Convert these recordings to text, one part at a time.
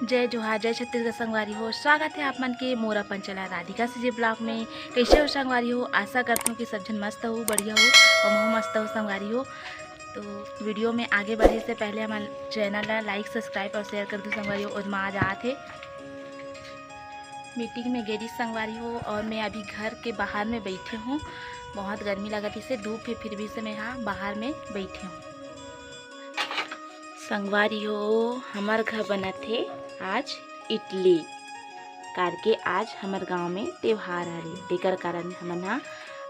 जय जोहार, जय छत्तीसगढ़ संगवारी हो। स्वागत है आप मन के मोरा पंचला राधिका से ब्लॉग में। कैसे हो संगवारी हो? आशा करती हूँ कि सब जन मस्त हो, बढ़िया हो और मैं मस्त हो संगवारी हो। तो वीडियो में आगे बढ़ने से पहले हमारे चैनल ला लाइक सब्सक्राइब और शेयर कर दो संगवारी हो। और माँ आज आते मीटिंग में गेरी संगवारी हो और मैं अभी घर के बाहर में बैठी हूँ। बहुत गर्मी लगा थी से धूप है, फिर भी से मैं यहाँ बाहर में बैठी हूँ संगवारी हो। हमार घर बना थे आज इडली करके। आज हमारे गांव में त्योहार आ रही, तेकर कारण हमन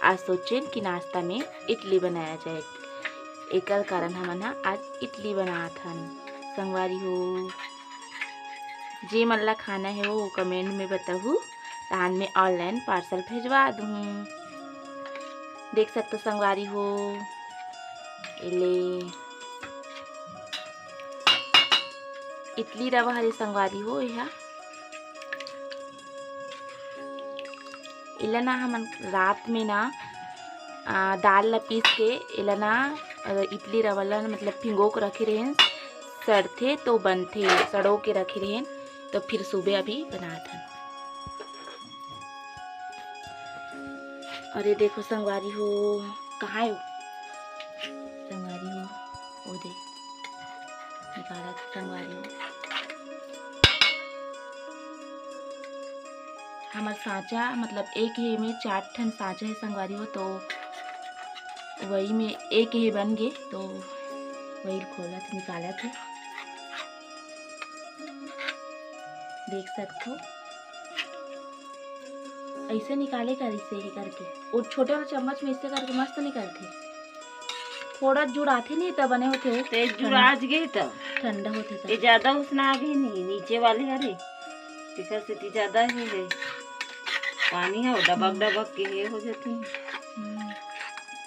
आज सोचें कि नाश्ता में इडली बनाया जाए। एकर कारण हमन आज इडली बनात हन संगवारी हो। जे मन ला खाना है वो कमेंट में बताहू, तान में ऑनलाइन पार्सल भेजवा दूँ। देख सकते संगवारी हो, ले इडली रवा हरी संगवारी हो। यह इला ना हम रात में ना दाल ला पीस के इला ना इडली रवा ला मतलब भिंगो के रखे रहें, सड़थे तो बनथे, सड़ो के रखे रहें तो फिर सुबह अभी बनात हन। अरे देखो संगवारी हो, कहाँ हो संगवारी हो? वो देख निकाला संगवारी हो। हमार सांचा मतलब एक ही में 4 ठन सांचा है संगवारी हो, तो वही में एक ही बन गए तो वही खोला थे, निकाला थे। देख सकते हो ऐसे निकाले कर, इसे ही करके और छोटे वाले चम्मच में इससे करके मस्त निकलते। थोड़ा जुड़ाते नहीं तब बने होते, तेज जुड़ाज गए तब ठंडा होते तब। ये ज्यादा उसना आ गई नहीं, नीचे वाले अरे टिका से ज्यादा ही गए पानी है डबक डबक के ये हो जाती है।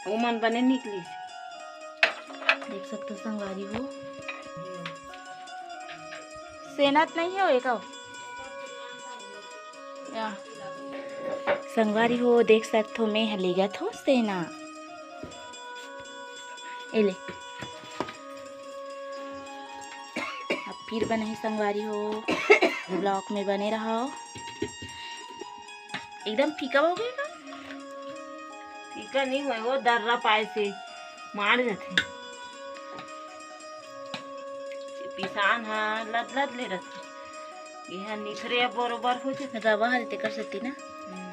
वो मन बने निकली देख सकते हो संगवारी हो। सेनात नहीं हो एक संगवारी हो। देख सकते हो मैं हलीगत हो सेना एले। अब फिर बने संगवारी हो, ब्लॉक में बने रहो। एकदम फीका हो गया, फीका नहीं हुआ, वो दर्रा पाए से मार जाते पिसान। हाँ लद लद ले रखे यह निखरे बरोबर हो जाते। रवा हरे ते कर सकती ना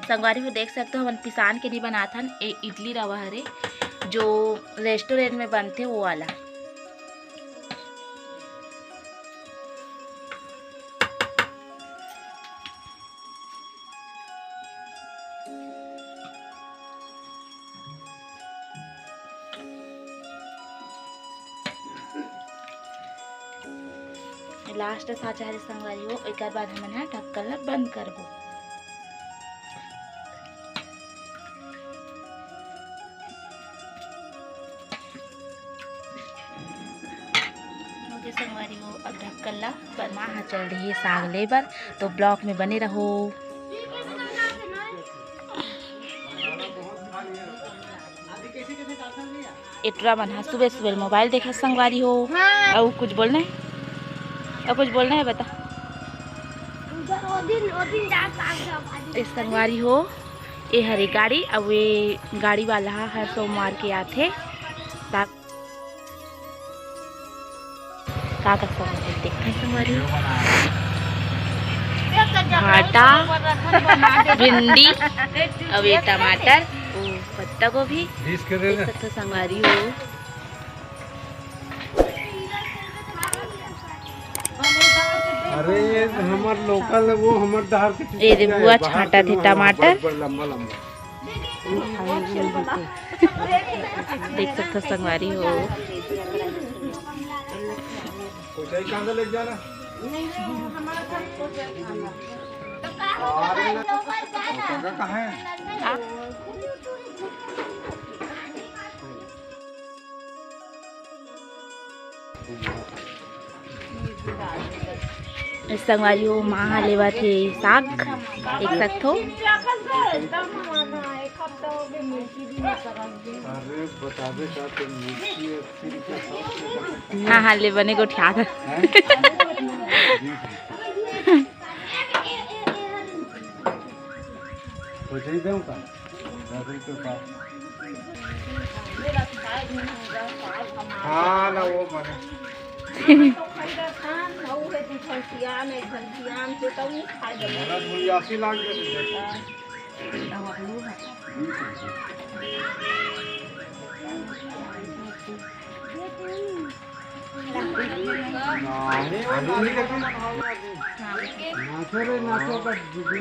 संगवारी हो। देख सकते हो हम पिसान के नहीं बनाता हन, इडली रवा हरे जो रेस्टोरेंट में बनते वो वाला। लास्ट साचा हरे संगवारी हो। एक बाद हमन ढक्कन ला बंद करबो। संगवारी हो अब ढक्कन ला बना चल रही है साग लेबर, तो ब्लॉक में बने रहो। इतना बना सुबह सुबह मोबाइल देखे संगवारी हो। और कुछ बोलना है? और कुछ बोलना है बता। इस संगवारी हो ये हरी गाड़ी, अब ये गाड़ी वाला हर सोमवार के आते का देखते संगवारी हो। भाटा, भिंडी, अब ये टमाटर, पत्ता गोभी संगवारी हो। अरे ये हमार लोकल वो हमार दहार के ये बुआ छाटा थे टमाटर। देख सकते संगवारी हो। ले जाना कहाँ है? संगवारी हो माँ लेवा थे साग देख सकते हो। हाँ हाँ ले बने को ठा मिठाई दूँ का 10 रुपये पाव। हाँ ना वो बने मेरा भूलियासी लाग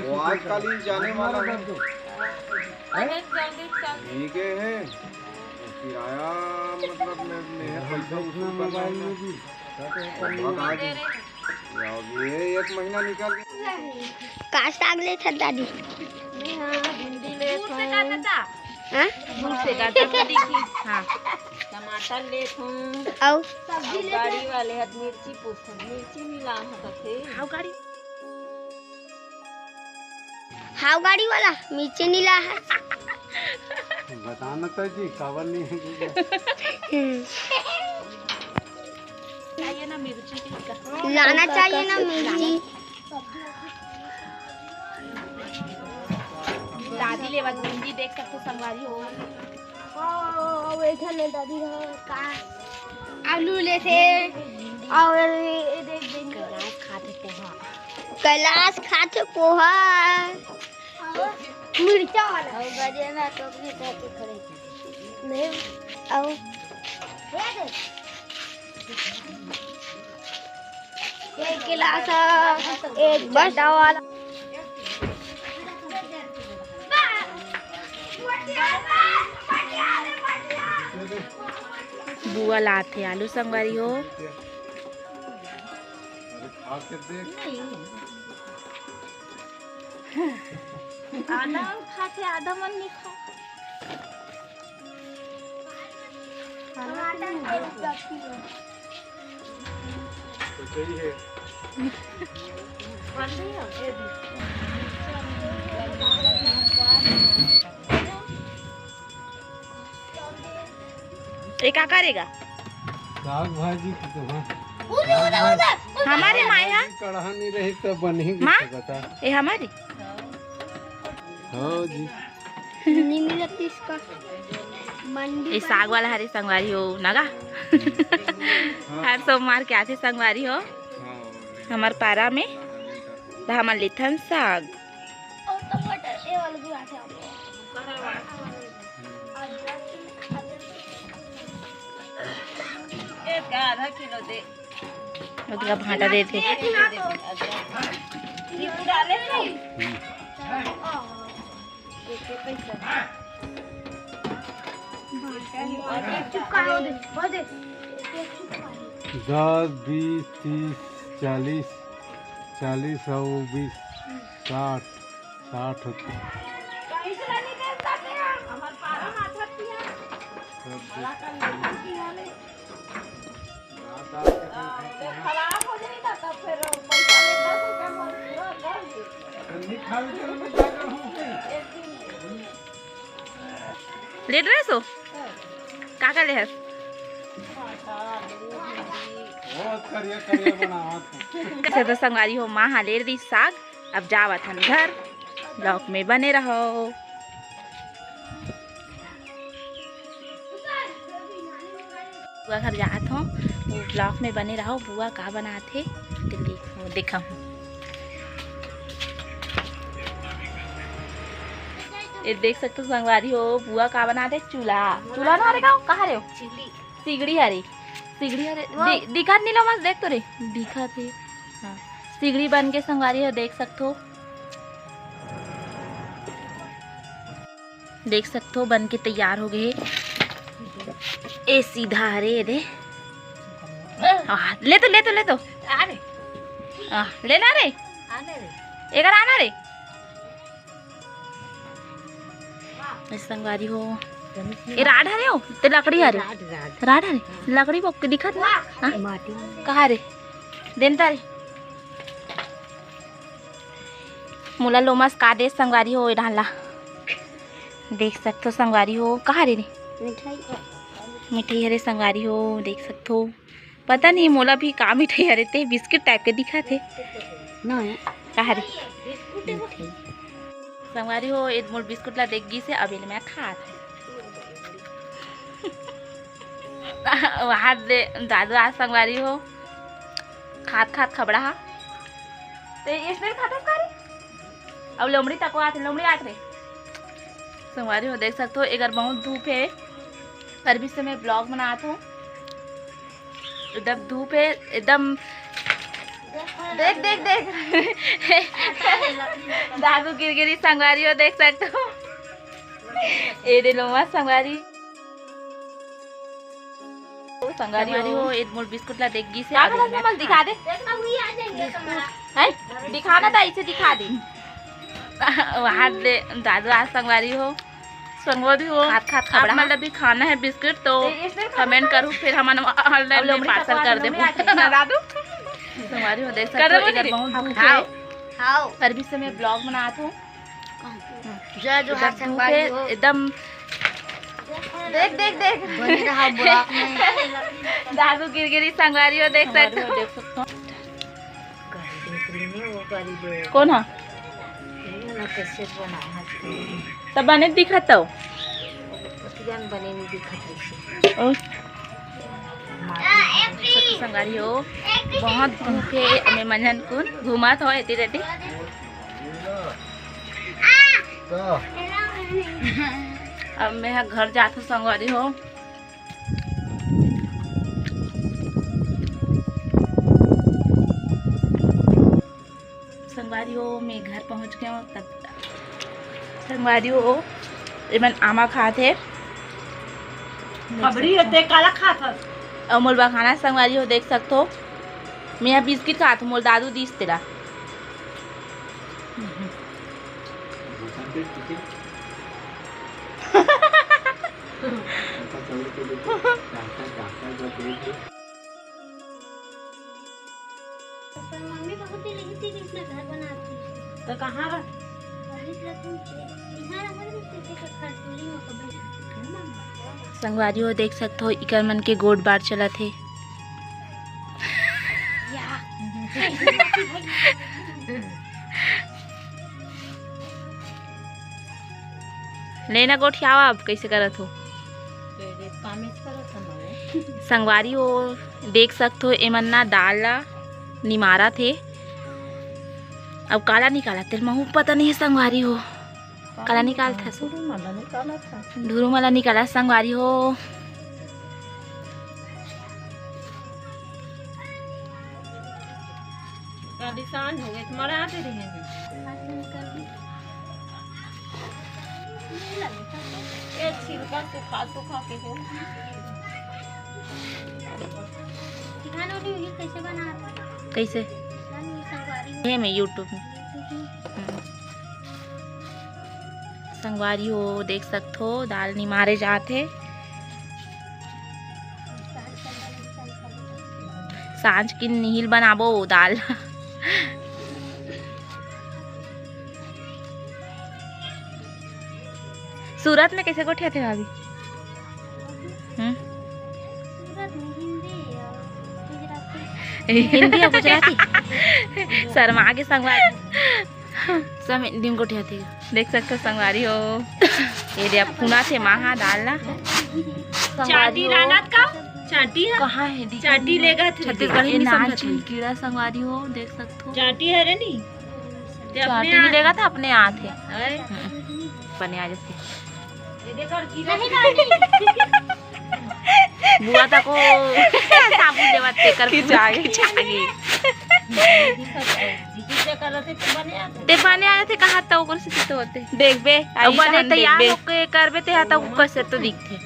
वो आजकल ही जाने वाला है ठीक है किराया मतलब मैं पैसा उसमें मोबाइल में भी ये 1 महीना निकल का साग ले था दादी भिंडी ले हाँ टमाटर ले औ गाड़ी वाले हाथ मिर्ची पूछ मिर्ची मिला थे हाउ गाड़ी वाला मिर्ची नीला है बताना तो जी खबर नहीं है चाहिए ना मिर्ची लाना चाहिए ना मिर्ची दादी ले बस भिंडी देख सकते संगवारी हो दादी का आलू ले थे और कैलाश खाते पोहा मिर्चा वाला गजेंद्र टोकरी खाते खड़े नहीं आओ एक गिलास एक बड़ा वाला बुआ लाते आलू संगवारी हो आधा खाते आधा मन नहीं खा तो सही है ये क्या करेगा साग भाजी की तो हमारे माया कढ़ा नहीं रही तो बन ही माँ? बता ये हमारी हाँ जी नहीं मिला इसका मंडी ये साग वाला हरी संगवारी हो नगा हर सोमवार के आते संगवारी हो हमार पारा में हमार लिथन साग और टमाटर ये वाला भी आते एक आधा किलो दे उसका भांटा देते नींबू डाले नहीं चुपका हो दे 10, 20, 30, 40, 40 और 20, 60, 60 होते ले ड्रेस हो का ले है कैसे तो संगवारी हो माँ ले दी साग अब जावत हन घर ब्लॉक में बने रहो बुआ घर जात हो तो ब्लॉक में बने रहो बुआ का बनाते तो देखा हूँ ये देख सकते हो संगवारी हो बुआ का बनाते चूल्हा ना रहेगा कहाँ रहे हो सिगड़ी हरे दिखा नहीं लो मत देख तो रे दिखा थे हाँ सिगड़ी बन के संगवारी हो देख सकते हो बन के तैयार हो गए ए सीधा हरे दे ले तो अरे लेना रे एक आना रे संगवारी हो ये राड हरे हो ते लकड़ी हरे राड हरे लकड़ी वो दिखत ना कहाँ रे देन तारे मुला लोमस काटे संगवारी हो डाला देख सकते हो संगवारी हो कहाँ रे मिठाई हरे संगवारी हो देख सकते हो पता नहीं मोला भी का मिठाई हरे थे बिस्किट टाइप के दिखा थे कहाँ रे संगवारी हो एक मोल बिस्कुट ला देगी से अभी मैं खात हाथ दे दादू आज संगवारी हो खात खात खबड़ा हा ते इसने खाते सारी अब लोमड़ी तक आते लोमड़ी आत रे संगवारी हो देख सकते हो अगर बहुत धूप है पर भी से मैं ब्लॉग बनाता हूँ एकदम धूप है एकदम देख देख देख दादू गिरगिरी संगवारी हो देख सकते हो ए दे लो मत संगवारी हो एक मोल बिस्कुट ला देगी से अभी दिखा दे है दिखाना था इसे दिखा दे हाथ दे दादू आज संगवारी हो खात खात खबड़ा मतलब भी खाना है बिस्कुट तो कमेंट करूँ फिर हम ऑनलाइन में पार्सल कर दे दादू संगवारी हो देख सकते हो इधर बहुत धूप है पर भी से मैं ब्लॉग बनाता हूँ एकदम देख देख देख दादू गिरगिरी संगवारी हो देख सकते हो कौन है कैसे बनाया तब बने दिखत हो बने नहीं दिखत संगवारी हो बहुत धूप है हमें मंझन कुन घुमा था एती रेती अब मैं घर जाता संगवारी हो संगवारी हो मैं घर पहुंच गया हूँ तब संगवारी हो मन आमा खाते खबड़ी होते काला खाता और मोलबा खाना संगवारी हो देख सकते हो मैं यहाँ बिस्किट खाता मोल दादू दीस तेरा मम्मी बहुत ही लेती थी इसने घर बनाती तो कहाँ रह संगवारी हो देख सकते हो इकर मन के गोड बार चला थे लेना गोठियावा अब कैसे करत हो संगवारी हो देख सकते हो एमन ना दाल ला निमारा थे अब काला निकाला तेरे महू पता नहीं है संगवारी हो काला निकाल था सो ढूरू माला निकाला संगवारी हो सांझ हो गए तुम्हारे आते रहे छिलका सुखा के हो कैसे बनाता कैसे है मैं यूट्यूब में संगवारी हो देख सकते हो दाल निमारे जाते सांझ की नील बनाबो दाल सूरत में कैसे गोठिया थे भाभी हिंदी और गुजराती शर्मा के संगवारी सब हिंदी में गोठिया थे देख सकते हो संगवारी हो ये दे पुना थे महा डालना चाटी रानात का चाटी है कहाँ है चाटी लेगा छत्तीसगढ़ में नाच कीड़ा संगवारी हो देख सकते हो चाटी है रे नी चाटी नहीं लेगा था अपने आ थे बने आ जाते बुआ तक को साबुन देवाते कर खिंचागे ते बने आए थे कहा तो ओकर से तो होते देख बे अब बने तैयार होके करबे ते हा तो कैसे तो दिखते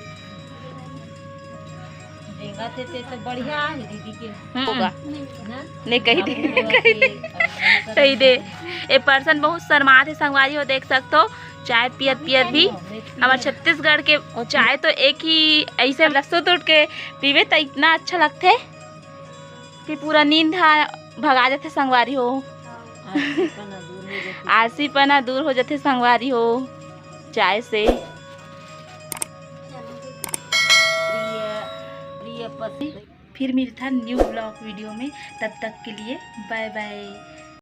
देगा ते तो बढ़िया है दीदी के होगा नहीं कही दे ए पर्सन बहुत शर्मा थे संगवारी हो देख सकते हो चाय पियत भी हमारे छत्तीसगढ़ के चाय तो एक ही ऐसे लस्सुत उठ के पीवे तो इतना अच्छा लगते कि पूरा नींद भगा जाते संगवारी हो आलसी पना दूर हो जाते संगवारी हो चाय से फिर मिलता न्यू ब्लॉग वीडियो में तब तक के लिए बाय बाय।